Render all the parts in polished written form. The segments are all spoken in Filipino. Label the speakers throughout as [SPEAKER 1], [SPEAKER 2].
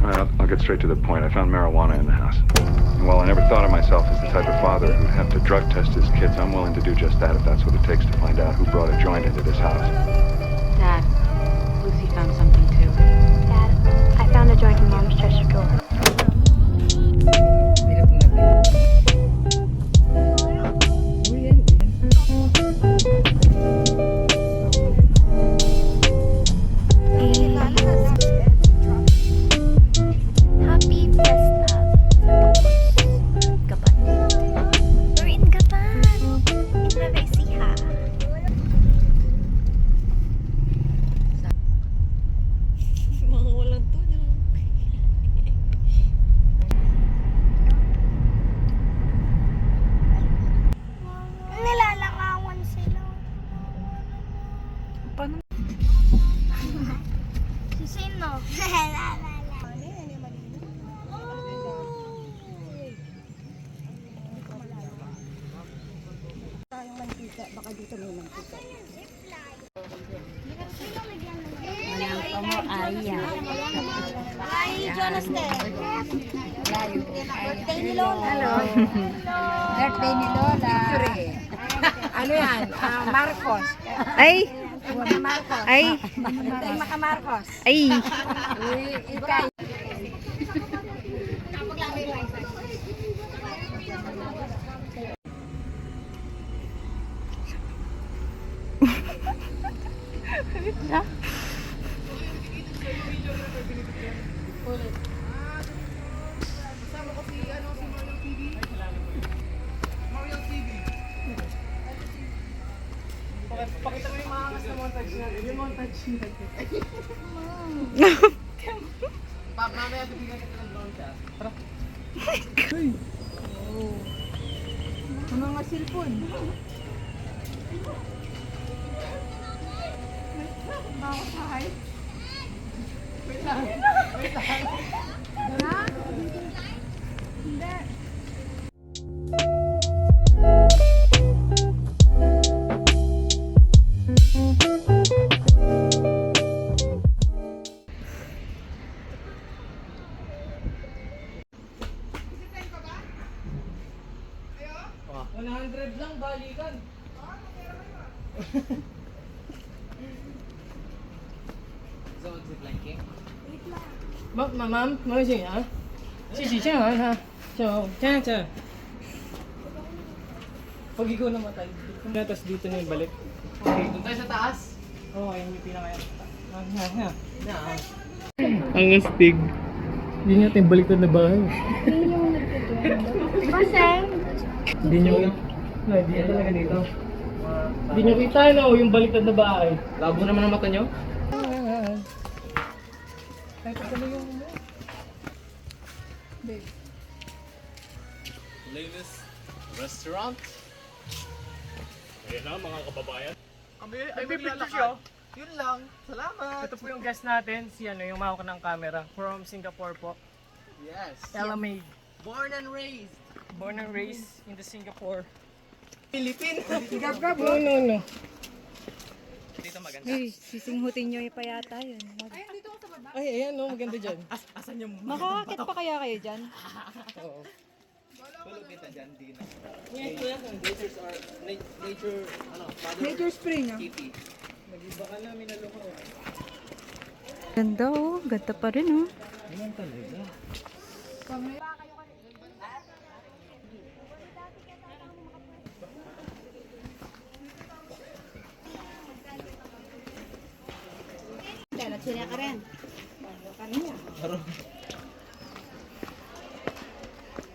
[SPEAKER 1] I'll get straight to the point. I found marijuana in the house. And while I never thought of myself as the type of father who'd have to drug test his kids, I'm willing to do just that if that's what it takes to find out who brought a joint into this house.
[SPEAKER 2] Dad, Lucy found something too.
[SPEAKER 3] Dad, I found a joint in Mom's dresser drawer. Happy Fiesta. Gapan. We're in Gapan. In Nueva Ecija.
[SPEAKER 2] Mga walang tulog.
[SPEAKER 3] Nilalangawan sila.
[SPEAKER 2] Paano?
[SPEAKER 3] Si sino?
[SPEAKER 2] Walang mo aya.
[SPEAKER 3] Ay, Jonas de. Birthday ni Lola.
[SPEAKER 2] Hello.
[SPEAKER 4] Birthday ni Lola. Ano yan? Marcos.
[SPEAKER 2] Ay!
[SPEAKER 4] Marcos.
[SPEAKER 2] Ay!
[SPEAKER 4] Birthday Maka Marcos.
[SPEAKER 2] Ay!
[SPEAKER 4] Ikay.
[SPEAKER 5] Pakita mo yung mga angas na montage na. Yung montage na. Mamaya bibigyan kita ng drone siya. Tara.
[SPEAKER 4] Ano nga cellphone?
[SPEAKER 5] Oh. 100 lang, balikan. So, zipline king? Ma'am, ma'am, sige ha? Sige, siya ha? Siya. Pag ikaw namatay, tapos dito na yung balik. Okay, doon tayo sa taas. Oo, yung may pinakaya. Ang astig. Hindi natin baliktad na bahay.
[SPEAKER 3] Kasi,
[SPEAKER 5] Hindi nyo hindi nyo talaga dito. Hindi nyo kita no, yung baliktad na bahay. Labo naman ang mata nyo. Kahit ano yung Latest restaurant. Ayan na mga kababayan. Ay, may picture siya. Yun lang. Salamat. Ito po yung guest natin, si yung mahawak ng camera. From Singapore po. Yes. Ella May. Born and raised in the Singapore. Philippines. No. Dito maganda.
[SPEAKER 2] Ay, sisinghutin nyo pa yata yun.
[SPEAKER 5] Ay, ayan no, maganda dyan. Asan yung
[SPEAKER 2] Makakakit pa kaya kayo dyan?
[SPEAKER 5] Oo. Tulog kita dyan, din. Nature's or nature,
[SPEAKER 4] Nature spring ah.
[SPEAKER 5] kitty. Nag-iba ka namin na luho.
[SPEAKER 2] Ganda oh. Ganda pa rin oh.
[SPEAKER 5] Ayan talaga.
[SPEAKER 4] Sila ka rin.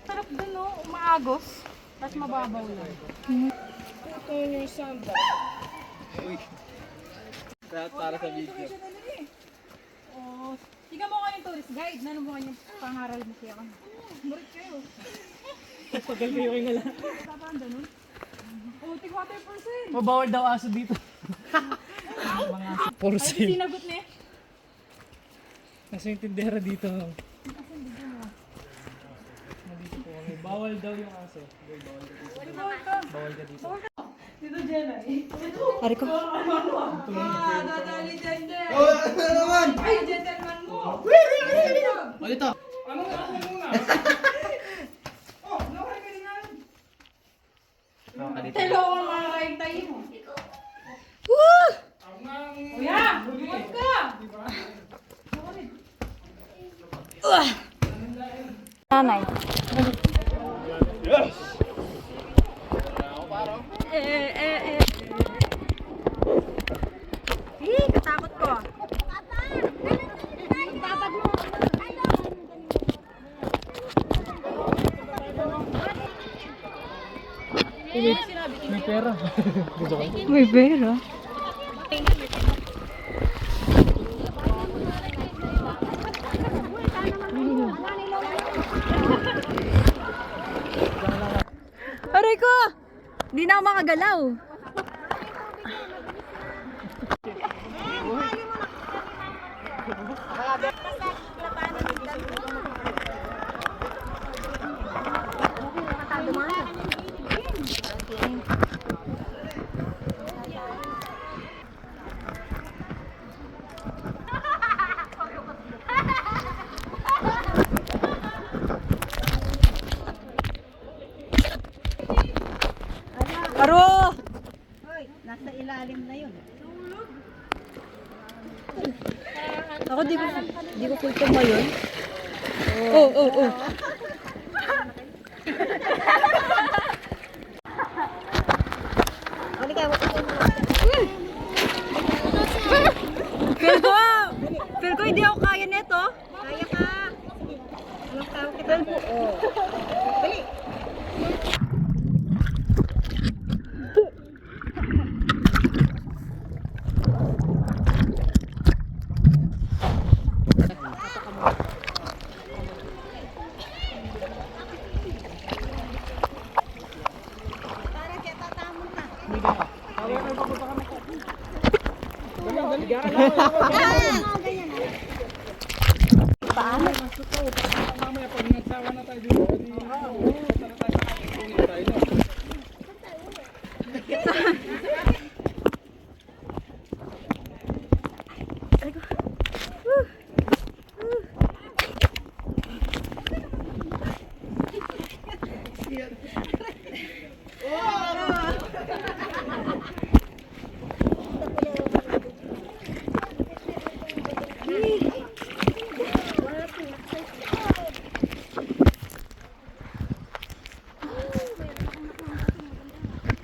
[SPEAKER 2] Sarap dun oh. Umaagos. Tapos mababaw lang.
[SPEAKER 5] Ito yung samba. Uy. Para sa video.
[SPEAKER 2] Oh, tingnan mo kanyang tourist guide. Nanubukan yung pangaral mo siya. Murit kayo.
[SPEAKER 5] Tagal kayo kayo ngala.
[SPEAKER 2] Tapang ganun. Oh, tig water person.
[SPEAKER 5] Mabawal daw aso dito. Mga aso. For
[SPEAKER 2] Ay,
[SPEAKER 5] sale.
[SPEAKER 2] sinagot niya.
[SPEAKER 5] Nasa yung tindera dito. Nandito po kami. Bawal daw yung aso. Boy, bawal ka dito. Bawal ka dito.
[SPEAKER 2] Dito dyan ay.
[SPEAKER 4] Ari ko.
[SPEAKER 2] Dadali dyan dyan. Ay, gentleman mo.
[SPEAKER 5] dito.
[SPEAKER 2] Hello, mga kaintayin mo. Kuya, buwan ka.
[SPEAKER 3] Nanay.
[SPEAKER 4] Katakot ko.
[SPEAKER 5] May pera.
[SPEAKER 4] May pera. Aray ko! Hindi na ako makagalaw. Aro!
[SPEAKER 6] Nasa ilalim na yun.
[SPEAKER 4] Ako di ko kulto mo yun. Oh. Feel ko hindi ako kaya nito.
[SPEAKER 6] Kaya ka. Anong tawag kita? Oo. Dali. Para kita tamon na.
[SPEAKER 5] Mamaya pag nagsawa na tayo dito,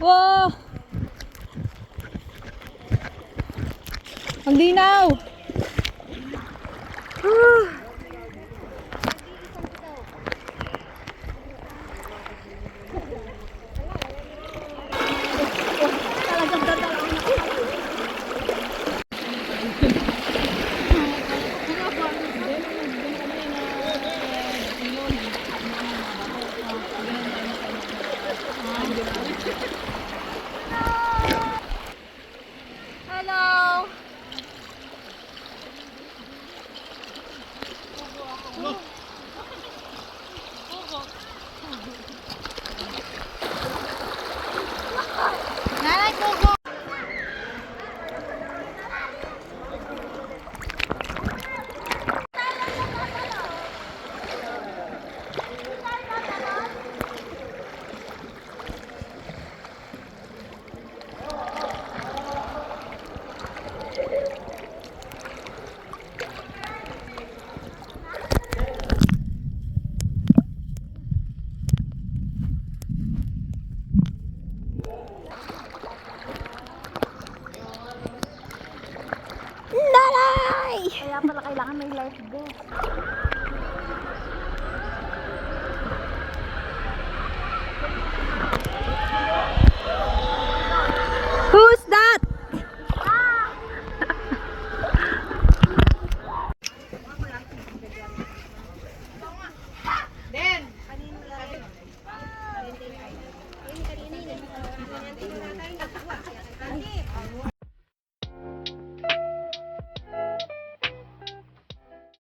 [SPEAKER 4] Wow! Ang linaw!
[SPEAKER 3] Hello. Nanay, kuko.
[SPEAKER 4] Nanay!
[SPEAKER 3] Kaya pala kailangan may life vest.